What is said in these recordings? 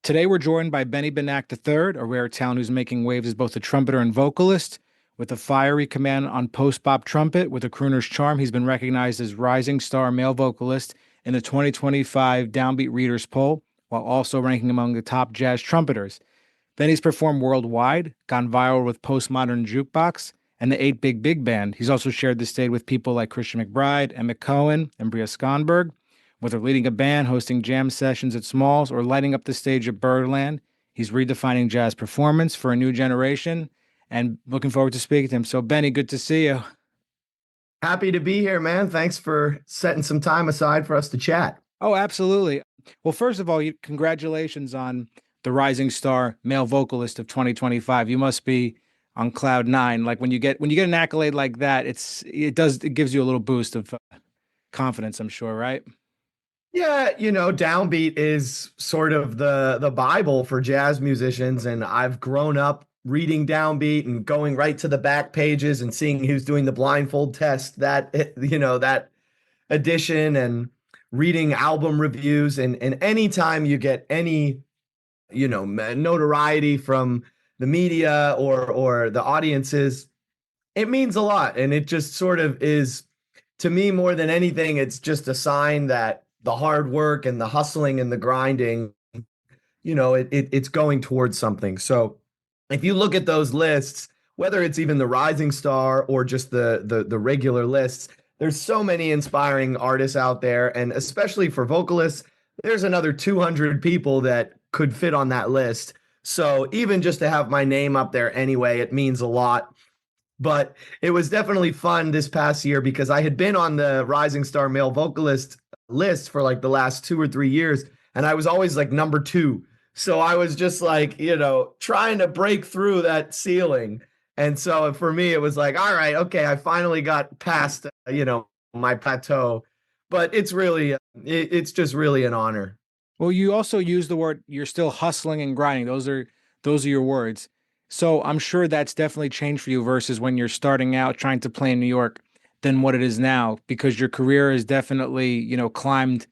Today we're joined by Benny Benack III, a rare talent who's making waves as both a trumpeter and vocalist. With a fiery command on postbop trumpet with a crooner's charm, he's been recognized as Rising Star Male Vocalist in the 2025 Downbeat Readers Poll, while also ranking among the top jazz trumpeters. Benny's performed worldwide, gone viral with Postmodern Jukebox, and the 8 Big Big Band. He's also shared the stage with people like Christian McBride, Emmet Cohen, and Bria Skonberg. Whether leading a band, hosting jam sessions at Smalls, or lighting up the stage at Birdland, he's redefining jazz performance for a new generation, and looking forward to speaking to him. So, Benny, good to see you. Happy to be here, man. Thanks for setting some time aside for us to chat. Oh, absolutely. Well, first of all, congratulations on the Rising Star Male Vocalist of 2025. You must be on cloud nine. Like when you get an accolade like that, it gives you a little boost of confidence, I'm sure, right? Yeah, Downbeat is sort of the Bible for jazz musicians, and I've grown up reading Downbeat and going right to the back pages and seeing who's doing the blindfold test, that edition, and reading album reviews, and anytime you get any notoriety from the media or the audiences, it means a lot. And it just sort of is, to me, more than anything, it's just a sign that the hard work and the hustling and the grinding, it's going towards something. So if you look at those lists, whether it's even the Rising Star or just the regular lists, there's so many inspiring artists out there. And especially for vocalists, there's another 200 people that could fit on that list. So even just to have my name up there anyway, it means a lot. But it was definitely fun this past year because I had been on the Rising Star Male Vocalist list for like the last 2 or 3 years, and I was always like number 2. So I was just like, trying to break through that ceiling. And so for me, it was like, all right, okay, I finally got past, my plateau. But it's really, it's just really an honor. Well, you also use the word, you're still hustling and grinding. Those are your words. So I'm sure that's definitely changed for you versus when you're starting out trying to play in New York than what it is now, because your career has definitely, climbed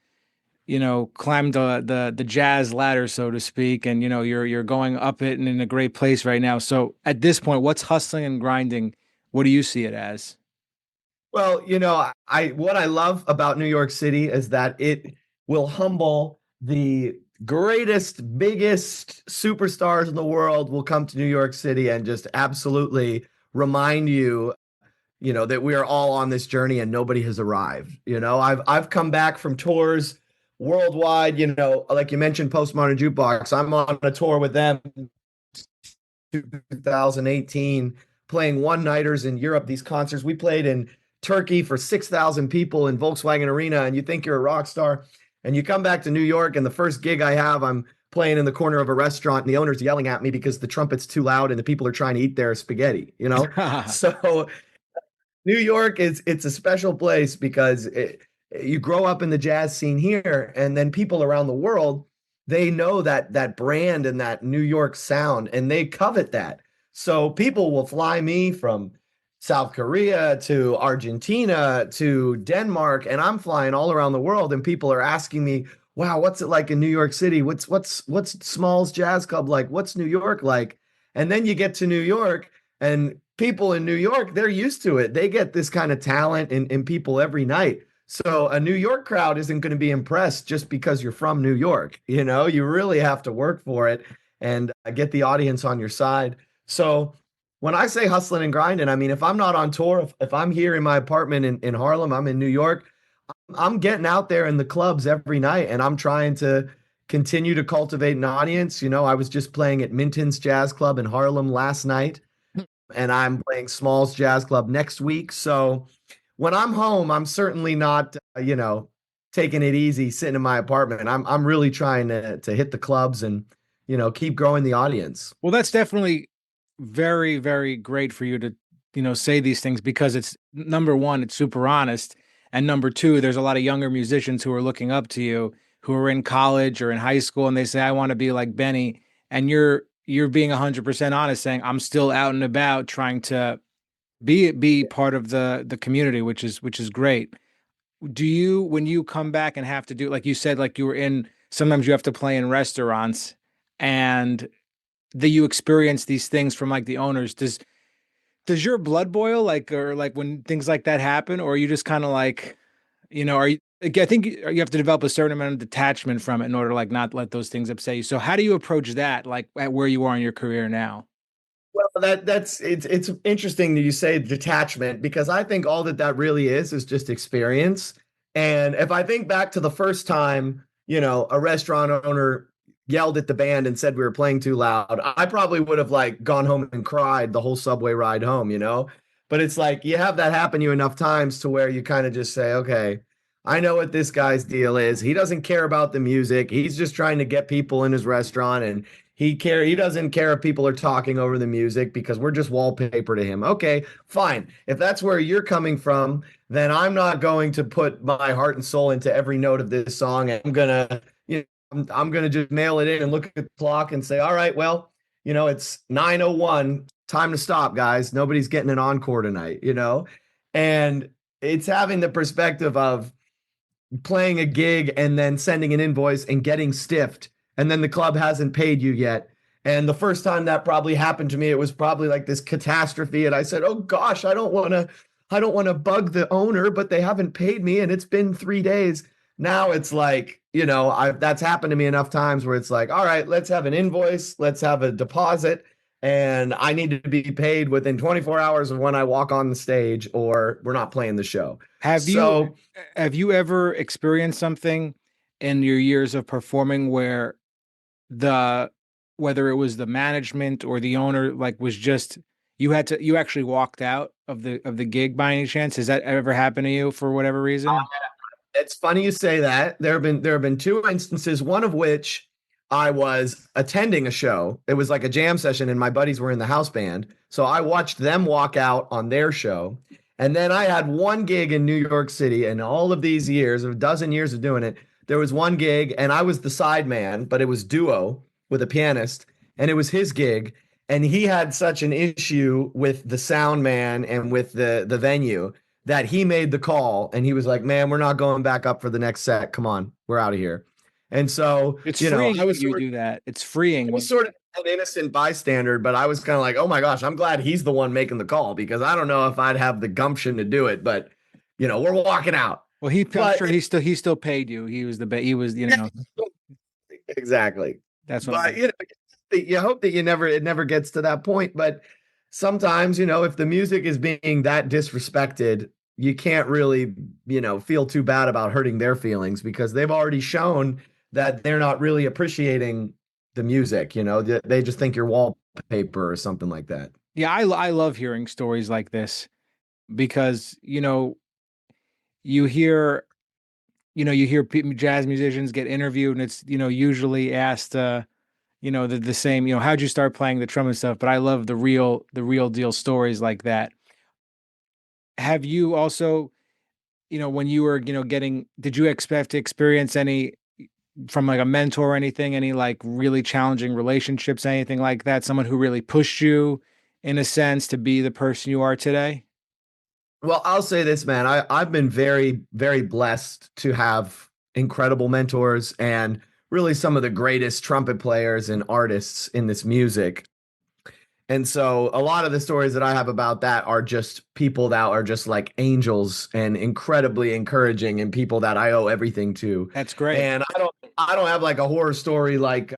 the jazz ladder, so to speak, and you're going up it and in a great place right now. So at this point, what's hustling and grinding? What do you see it as? Well, what I love about New York City is that it will humble the greatest, biggest superstars in the world will come to New York City and just absolutely remind you, that we are all on this journey and nobody has arrived. I've come back from tours worldwide, like you mentioned, Postmodern Jukebox. I'm on a tour with them 2018, playing one-nighters in Europe, these concerts. We played in Turkey for 6,000 people in Volkswagen Arena, and you think you're a rock star. And you come back to New York, and the first gig I have, I'm playing in the corner of a restaurant, and the owner's yelling at me because the trumpet's too loud and the people are trying to eat their spaghetti, So New York it's a special place because you grow up in the jazz scene here, and then people around the world, they know that brand and that New York sound, and they covet that. So people will fly me from South Korea to Argentina to Denmark, and I'm flying all around the world, and people are asking me, wow, what's it like in New York City? What's Smalls Jazz Club like? What's New York like? And then you get to New York, and people in New York, they're used to it. They get this kind of talent in people every night. So a New York crowd isn't going to be impressed just because you're from New York. You really have to work for it and get the audience on your side. So when I say hustling and grinding, I mean, if I'm not on tour, if I'm here in my apartment in Harlem, I'm in New York, I'm getting out there in the clubs every night, and I'm trying to continue to cultivate an audience. I was just playing at Minton's Jazz Club in Harlem last night, and I'm playing Smalls Jazz Club next week. So when I'm home, I'm certainly not, taking it easy, sitting in my apartment. I'm really trying to hit the clubs and, keep growing the audience. Well, that's definitely very, very great for you to, say these things, because it's, number one, it's super honest. And number two, there's a lot of younger musicians who are looking up to you, who are in college or in high school, and they say, I want to be like Benny. And you're being 100% honest, saying, I'm still out and about trying to be part of the community, which is great. Do you, when you come back and have to do, like you said, like you were in, sometimes you have to play in restaurants. and that you experience these things from like the owners, does your blood boil like, or like when things like that happen, or are you just kind of like, are you like, I think you have to develop a certain amount of detachment from it in order to like not let those things upset you. So how do you approach that like at where you are in your career now? Well, that's it's interesting that you say detachment because I think all that really is just experience. And if I think back to the first time, a restaurant owner yelled at the band and said we were playing too loud, I probably would have like gone home and cried the whole subway ride home. But it's like you have that happen to you enough times to where you kind of just say, okay, I know what this guy's deal is. He doesn't care about the music. He's just trying to get people in his restaurant and he doesn't care if people are talking over the music because we're just wallpaper to him. Okay, fine. If that's where you're coming from, then I'm not going to put my heart and soul into every note of this song. I'm gonna, I'm gonna just mail it in and look at the clock and say, all right, well, it's 9:01, time to stop, guys. Nobody's. Getting an encore tonight. And it's having the perspective of playing a gig and then sending an invoice and getting stiffed and then the club hasn't paid you yet. And the first time that probably happened to me, it was probably like this catastrophe. And I said, oh gosh, I don't want to bug the owner, but they haven't paid me and it's been 3 days. Now it's like, that's happened to me enough times where it's like, all right, let's have an invoice, let's have a deposit, and I need to be paid within 24 hours of when I walk on the stage or we're not playing the show. Have you So have you ever experienced something in your years of performing where the whether it was the management or the owner like was just you actually walked out of the gig by any chance? Has that ever happened to you for whatever reason? it's funny you say that. There have been two instances, one of which I was attending a show. It was like a jam session, and my buddies were in the house band. So I watched them walk out on their show. And then I had one gig in New York City, and all of these years, a dozen years of doing it, there was one gig, and I was the side man, but it was duo with a pianist, and it was his gig. And he had such an issue with the sound man and with the venue that he made the call and he was like, man, we're not going back up for the next set. Come on, we're out of here. And so, It's freeing I when was you do that. It's freeing when sort of an innocent bystander, but I was kind of like, oh my gosh, I'm glad he's the one making the call because I don't know if I'd have the gumption to do it, but we're walking out. well I'm But sure he still paid you. He was he was, exactly. that's what I'm But saying. you hope that it never gets to that point. But sometimes, if the music is being that disrespected, you can't really, feel too bad about hurting their feelings because they've already shown that they're not really appreciating the music. They just think you're wallpaper or something like that. Yeah, I love hearing stories like this because, you hear jazz musicians get interviewed and it's, usually asked the same, how'd you start playing the trumpet stuff? But I love the real deal stories like that. Have you also, when you were, did you expect to experience any from like a mentor or anything, any like really challenging relationships, anything like that? Someone who really pushed you in a sense to be the person you are today? Well, I'll say this, man. I've been very, very blessed to have incredible mentors and really some of the greatest trumpet players and artists in this music. And so a lot of the stories that I have about that are just people that are just like angels and incredibly encouraging and people that I owe everything to. That's great. And I don't have like a horror story like,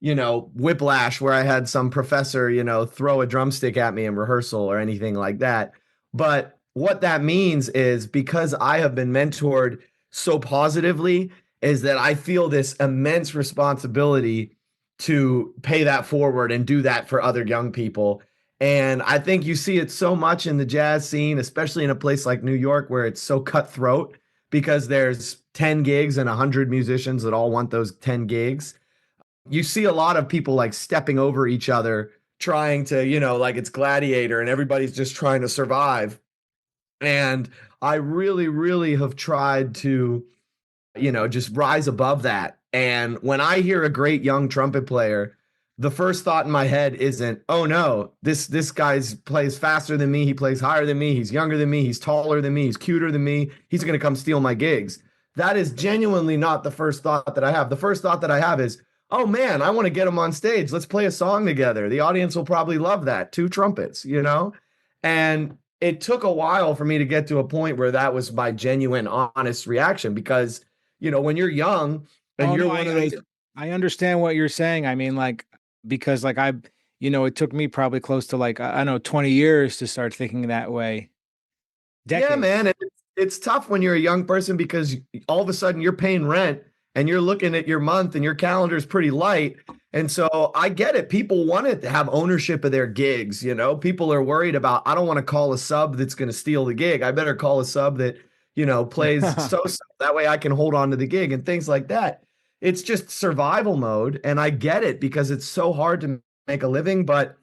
Whiplash where I had some professor, throw a drumstick at me in rehearsal or anything like that. But what that means is because I have been mentored so positively is that I feel this immense responsibility to pay that forward and do that for other young people. And I think you see it so much in the jazz scene, especially in a place like New York where it's so cutthroat because there's 10 gigs and 100 musicians that all want those 10 gigs. You see a lot of people like stepping over each other, trying to, like it's Gladiator and everybody's just trying to survive. And I really, really have tried to, just rise above that. And when I hear a great young trumpet player, the first thought in my head isn't, oh no, this guy's plays faster than me, he plays higher than me, he's younger than me, he's taller than me, he's cuter than me, he's going to come steal my gigs. That is genuinely not the first thought that I have. The first thought that I have is, oh man, I want to get them on stage. Let's play a song together. The audience will probably love that. Two trumpets, you know? And it took a while for me to get to a point where that was my genuine, honest reaction because, when you're young and Oh you're no, one of those. I understand what you're saying. I mean, like, because like it took me probably close to like, I don't know, 20 years to start thinking that way. Yeah, Decades. man. It's tough when you're a young person because all of a sudden you're paying rent and you're looking at your month and your calendar is pretty light. And so I get it. People want to have ownership of their gigs. People are worried about, I don't want to call a sub that's going to steal the gig. I better call a sub that, plays so that way I can hold on to the gig and things like that. It's just survival mode. And I get it because it's so hard to make a living. But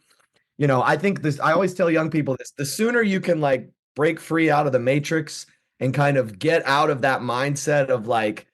I think I always tell young people this, the sooner you can like break free out of the matrix and kind of get out of that mindset of like,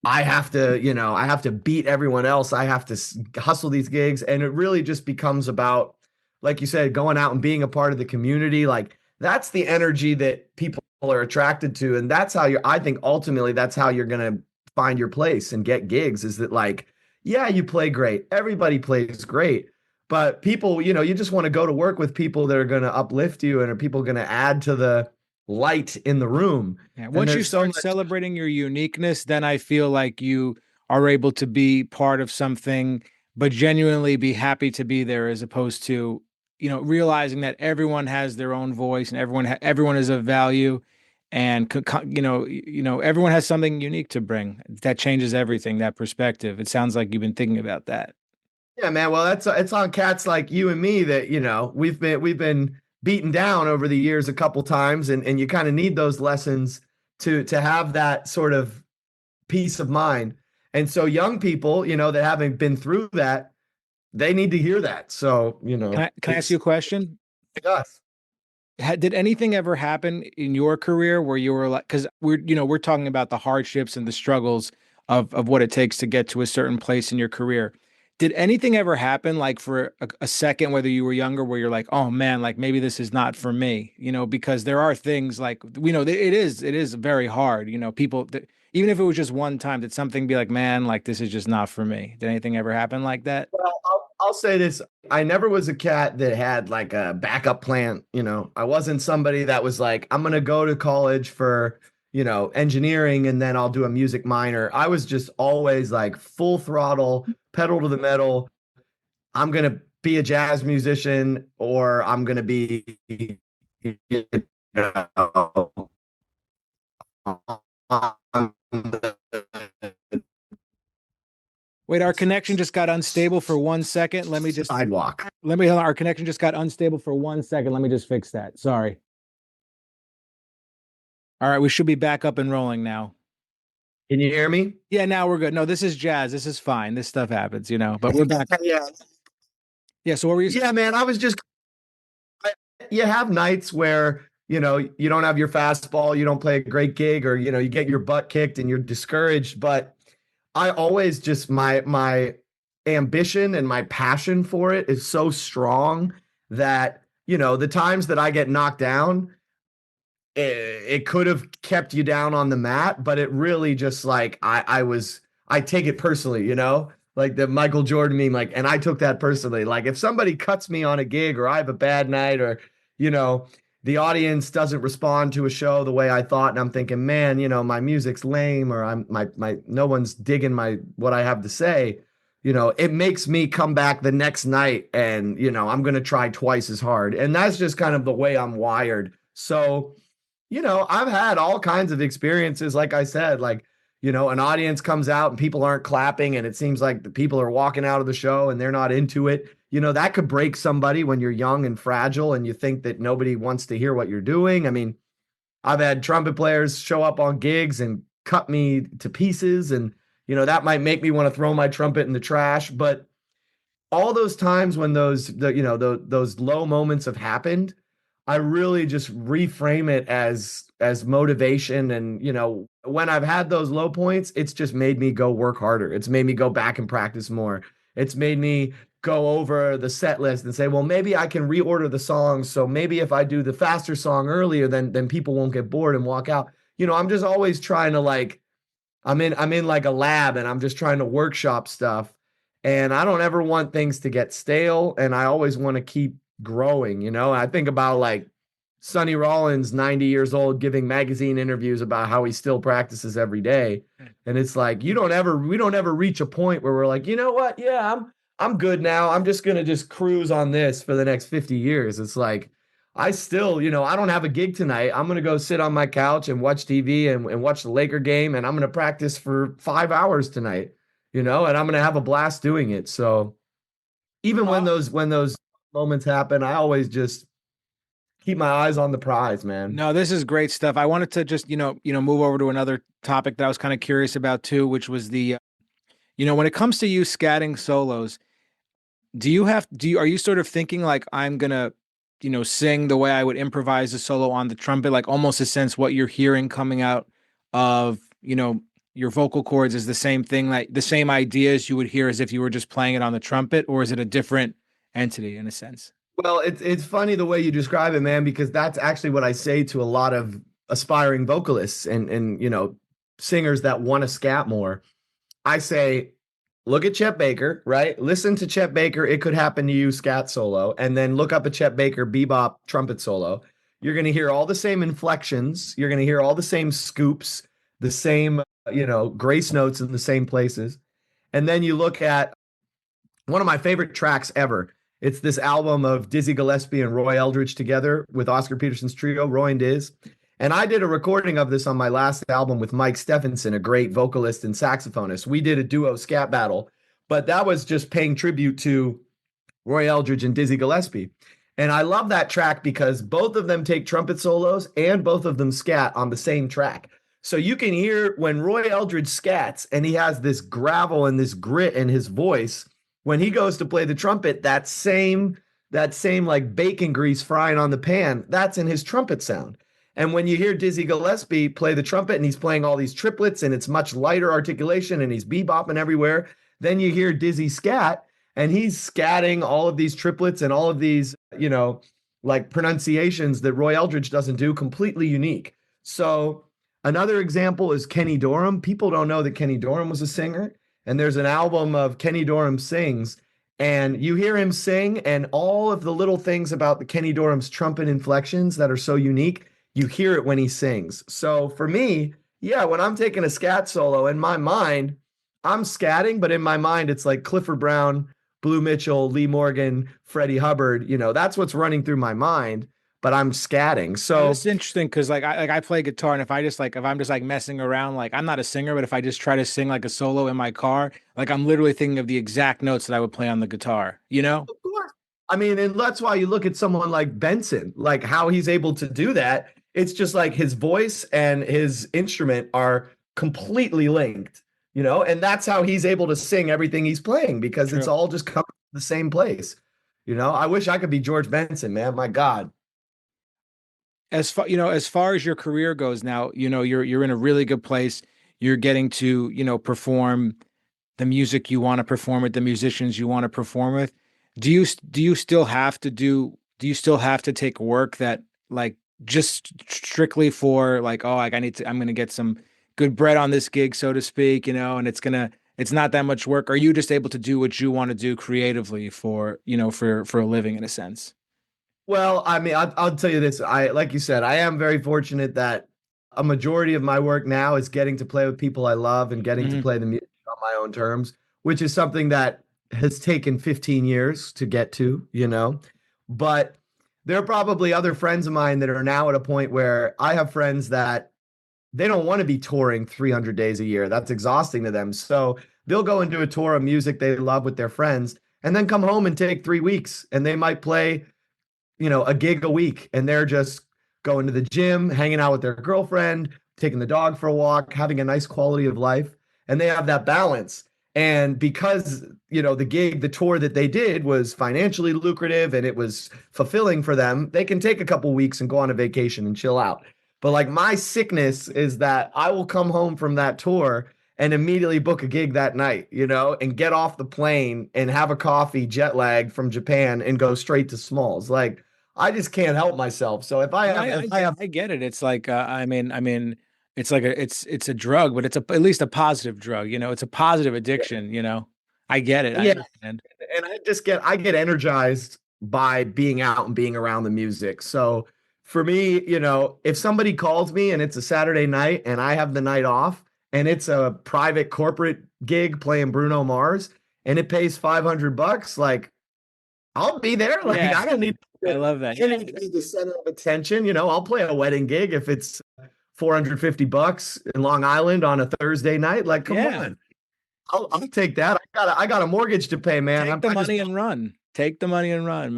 I have to beat everyone else. I have to hustle these gigs. And it really just becomes about, like you said, going out and being a part of the community. Like that's the energy that people are attracted to. And that's how I think ultimately that's how you're going to find your place and get gigs is that like, yeah, you play great. Everybody plays great. But people, you just want to go to work with people that are going to uplift you and are people going to add to the light in the room. Yeah, And once you there's so start much. celebrating your uniqueness, then I feel like you are able to be part of something, but genuinely be happy to be there, as opposed to, realizing that everyone has their own voice and everyone is of value, and everyone has something unique to bring. That changes everything. That perspective. It sounds like you've been thinking about that. Yeah, man. Well, it's on cats like you and me that, we've been beaten down over the years a couple times and you kind of need those lessons to have that sort of peace of mind. And so young people, that haven't been through that, they need to hear that. So, Can I ask you a question? it's us. Did anything ever happen in your career where you were like, because we're talking about the hardships and the struggles of what it takes to get to a certain place in your career. Did anything ever happen like for a second, whether you were younger, where you're like, oh man, like maybe this is not for me, because there are things like we know that it is very hard, people that even if it was just one time, did something be like, man, like this is just not for me? Did anything ever happen like that? Well, I'll say this. I never was a cat that had like a backup plan. I wasn't somebody that was like, I'm going to go to college for, engineering and then I'll do a music minor. I was just always like full throttle, pedal to the metal. I'm going to be a jazz musician or I'm going to be, you know, on Wait, our connection just got unstable for 1 second. sidewalk. Our connection just got unstable for 1 second. Let me just fix that. Sorry. All right, we should be back up and rolling now. Can you hear me? Yeah, now we're good. No, this is jazz. This is fine. This stuff happens, but we're back. Yeah. Yeah, so what were you saying? Yeah, man. You have nights where, you don't have your fastball, you don't play a great gig, or, you get your butt kicked and you're discouraged. But I always just, my ambition and my passion for it is so strong that, the times that I get knocked down, it could have kept you down on the mat, but it really just like, I take it personally, like the Michael Jordan meme, like, and I took that personally. Like if somebody cuts me on a gig or I have a bad night or, the audience doesn't respond to a show the way I thought, and I'm thinking, man, my music's lame or no one's digging what I have to say, it makes me come back the next night and, I'm going to try twice as hard. And that's just kind of the way I'm wired. So, I've had all kinds of experiences, like I said, like, an audience comes out and people aren't clapping and it seems like the people are walking out of the show and they're not into it. That could break somebody when you're young and fragile and you think that nobody wants to hear what you're doing. I mean, I've had trumpet players show up on gigs and cut me to pieces and, that might make me want to throw my trumpet in the trash. But all those times when those low moments have happened, I really just reframe it as motivation. And, when I've had those low points, it's just made me go work harder. It's made me go back and practice more. It's made me go over the set list and say, well, maybe I can reorder the songs. So maybe if I do the faster song earlier, then people won't get bored and walk out. I'm just always trying to like, I'm in like a lab and I'm just trying to workshop stuff. And I don't ever want things to get stale, and I always want to keep growing, you know. I think about like Sonny Rollins, 90 years old, giving magazine interviews about how he still practices every day. And it's like we don't ever reach a point where we're like, you know what? Yeah, I'm good now. I'm just gonna just cruise on this for the next 50 years. It's like I still, you know, I don't have a gig tonight. I'm gonna go sit on my couch and watch TV and watch the Laker game, and I'm gonna practice for 5 hours tonight, you know, and I'm gonna have a blast doing it. So even when those moments happen, I always just keep my eyes on the prize, man. No, this is great stuff. I wanted to just, move over to another topic that I was kind of curious about too, which was when it comes to you scatting solos, are you sort of thinking like I'm gonna, sing the way I would improvise a solo on the trumpet, like almost a sense what you're hearing coming out of, your vocal cords is the same thing, like the same ideas you would hear as if you were just playing it on the trumpet, or is it a different entity in a sense? Well, it's funny the way you describe it, man, because that's actually what I say to a lot of aspiring vocalists and singers that want to scat more. I say, look at Chet Baker, right? Listen to Chet Baker, It Could Happen to You scat solo, and then look up a Chet Baker bebop trumpet solo. You're going to hear all the same inflections. You're going to hear all the same scoops, the same, grace notes in the same places. And then you look at one of my favorite tracks ever. It's this album of Dizzy Gillespie and Roy Eldridge together with Oscar Peterson's trio, Roy and Diz. And I did a recording of this on my last album with Mike Stephenson, a great vocalist and saxophonist. We did a duo scat battle, but that was just paying tribute to Roy Eldridge and Dizzy Gillespie. And I love that track because both of them take trumpet solos and both of them scat on the same track. So you can hear when Roy Eldridge scats and he has this gravel and this grit in his voice, when he goes to play the trumpet, that same like bacon grease frying on the pan, that's in his trumpet sound. And when you hear Dizzy Gillespie play the trumpet and he's playing all these triplets and it's much lighter articulation and he's bebopping everywhere, then you hear Dizzy scat and he's scatting all of these triplets and all of these, like pronunciations that Roy Eldridge doesn't do, completely unique. So another example is Kenny Dorham. People don't know that Kenny Dorham was a singer. And there's an album of Kenny Dorham Sings, and you hear him sing, and all of the little things about the Kenny Dorham's trumpet inflections that are so unique, you hear it when he sings. So for me, yeah, when I'm taking a scat solo, in my mind, I'm scatting, but in my mind, it's like Clifford Brown, Blue Mitchell, Lee Morgan, Freddie Hubbard. That's what's running through my mind, but I'm scatting. So it's interesting because I play guitar, and if I'm just like messing around, like I'm not a singer, but if I just try to sing like a solo in my car, like I'm literally thinking of the exact notes that I would play on the guitar, you know? of course. I mean, and that's why you look at someone like Benson, like how he's able to do that. It's just like his voice and his instrument are completely linked, and that's how he's able to sing everything he's playing because True. it's all just coming from the same place. I wish I could be George Benson, man. My God. As far as your career goes now, you're in a really good place. You're getting to, perform the music you want to perform with the musicians you want to perform with. Do you still have to take work that like just strictly for like, oh, like I'm going to get some good bread on this gig, so to speak, and it's not that much work. Are you just able to do what you want to do creatively for a living in a sense? Well, I mean, I'll tell you this. Like you said, I am very fortunate that a majority of my work now is getting to play with people I love and getting to Mhm. play the music on my own terms, which is something that has taken 15 years to get to. But there are probably other friends of mine that are now at a point where I have friends that they don't want to be touring 300 days a year. That's exhausting to them. So they'll go and do a tour of music they love with their friends and then come home and take 3 weeks and they might play a gig a week, and they're just going to the gym, hanging out with their girlfriend, taking the dog for a walk, having a nice quality of life. And they have that balance. And because, the tour that they did was financially lucrative and it was fulfilling for them, they can take a couple weeks and go on a vacation and chill out. But like my sickness is that I will come home from that tour and immediately book a gig that night, and get off the plane and have a coffee jet lag from Japan and go straight to Smalls. Like, I just can't help myself. So if I No, have, I, if I I have, I get it. It's like it's like it's a drug, but it's at least a positive drug. It's a positive addiction. I get it. I Yeah, understand. and I get energized by being out and being around the music. So for me, if somebody calls me and it's a Saturday night and I have the night off and it's a private corporate gig playing Bruno Mars and it pays $500, like I'll be there. Like Yeah, I don't need I to, love that. I don't need to be the center of attention. I'll play a wedding gig if it's $450 in Long Island on a Thursday night. Like, come Yeah. on. I'll take that. I got a mortgage to pay, man. Take the money and run. Take the money and run.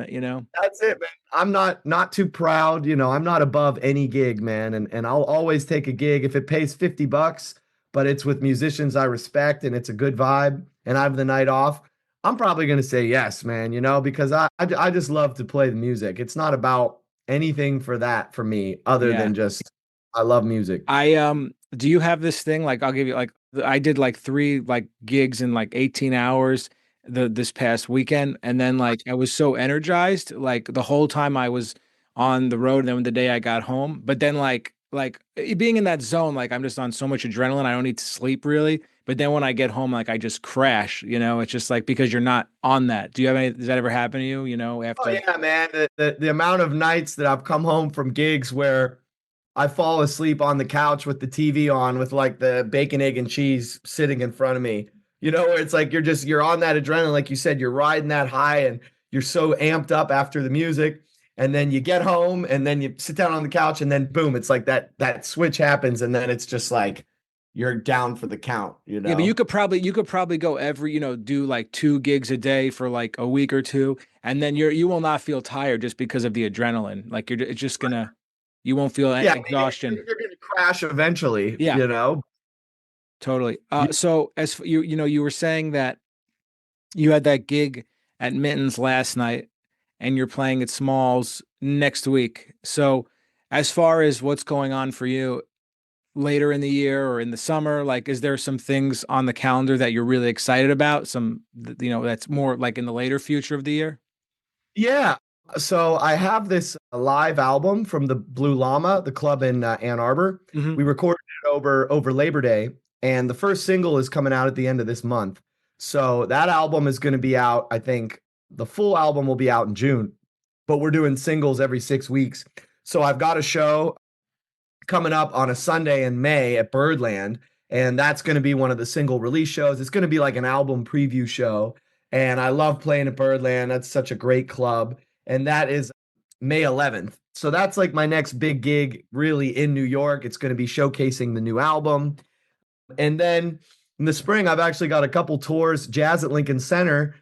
That's it, man. I'm not too proud. I'm not above any gig, man. And I'll always take a gig if it pays $50, but it's with musicians I respect and it's a good vibe and I have the night off. I'm probably gonna say yes, man, because I just love to play the music. It's not about anything for me other Yeah. than just I love music. Do you have this thing like I'll give you like I did like three like gigs in like 18 hours this past weekend, and then like I was so energized like the whole time I was on the road, and then the day I got home. But then being in that zone, like I'm just on so much adrenaline, I don't need to sleep really. But then when I get home, like I just crash, it's just like because you're not on that. Do you have any, does that ever happen to you, Oh after? yeah, man. The amount of nights that I've come home from gigs where I fall asleep on the couch with the TV on with like the bacon, egg, and cheese sitting in front of me. Where it's like you're on that adrenaline, like you said, you're riding that high and you're so amped up after the music. And then you get home and then you sit down on the couch and then boom, it's like that switch happens and then it's just like you're down for the count, Yeah, but you could probably go every, do like two gigs a day for like a week or two, and then you will not feel tired just because of the adrenaline. Like it's just gonna, you won't feel Yeah, I mean, exhaustion. you're gonna crash eventually, Yeah, you know. totally. You- So as you were saying that you had that gig at Mittens last night, and you're playing at Smalls next week. So as far as what's going on for you later in the year or in the summer, like is there some things on the calendar that you're really excited about? That's more like in the later future of the year? Yeah. So I have this live album from the Blue Llama, the club in Ann Arbor. Hmm. We recorded it over Labor Day, and the first single is coming out at the end of this month. So that album is going to be out. I think the full album will be out in June, but we're doing singles every 6 weeks. So I've got a show coming up on a Sunday in May at Birdland, and that's going to be one of the single release shows. It's going to be like an album preview show, and I love playing at Birdland. That's such a great club, and that is May 11th. So that's like my next big gig, really in New York. It's going to be showcasing the new album, and then in the spring, I've actually got a couple tours. Jazz at Lincoln Center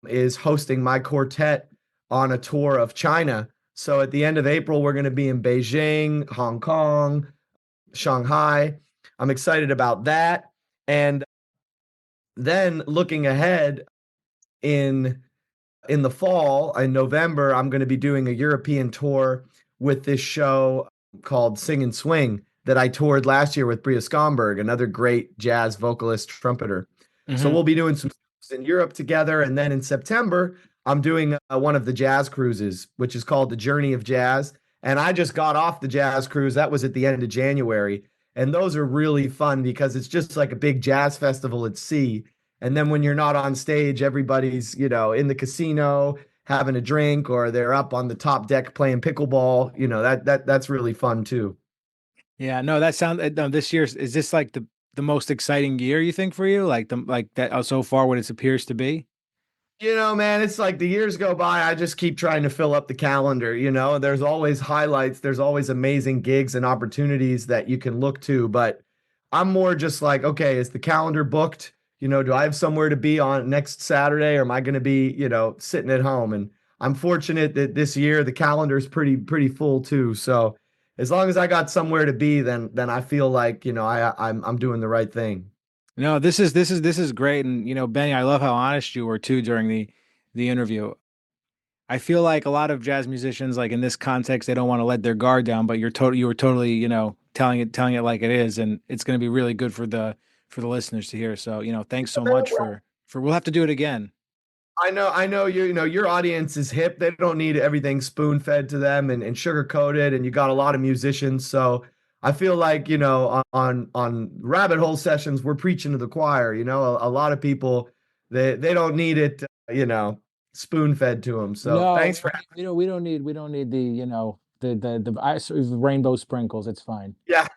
is hosting my quartet on a tour of China. So at the end of April, we're going to be in Beijing, Hong Kong, Shanghai. I'm excited about that. And then looking ahead in in the fall, in November, I'm going to be doing a European tour with this show called Sing and Swing that I toured last year with Bria Skonberg, another great jazz vocalist trumpeter. So Hmm. we'll be doing some shows in Europe together. And then in September, I'm doing one of the jazz cruises, which is called the Journey of Jazz. And I just got off the jazz cruise. That was at the end of January. And those are really fun because it's just like a big jazz festival at sea. And then when you're not on stage, everybody's, in the casino having a drink or they're up on the top deck playing pickleball. That's really fun too. Yeah, no, that sounds no, this year is this like the most exciting year you think for you? Like the like that so far what it appears to be? Man, it's like the years go by. I just keep trying to fill up the calendar. There's always highlights, there's always amazing gigs and opportunities that you can look to. But I'm more just like, okay, is the calendar booked? Do I have somewhere to be on next Saturday or am I going to be, sitting at home? And I'm fortunate that this year the calendar is pretty full too. So as long as I got somewhere to be, then I feel like, I'm doing the right thing. No, this is great. And Benny, I love how honest you were too during the interview. I feel like a lot of jazz musicians, like in this context, they don't want to let their guard down, but you were totally, telling it like it is, and it's going to be really good for the listeners to hear. So, thanks so much for we'll have to do it again. I know your audience is hip. They don't need everything spoon fed to them and sugar coated. And you got a lot of musicians, so I feel like on rabbit hole sessions we're preaching to the choir. A lot of people they don't need it, spoon fed to them. So No, thanks for we don't need the, the rainbow sprinkles. It's fine. yeah.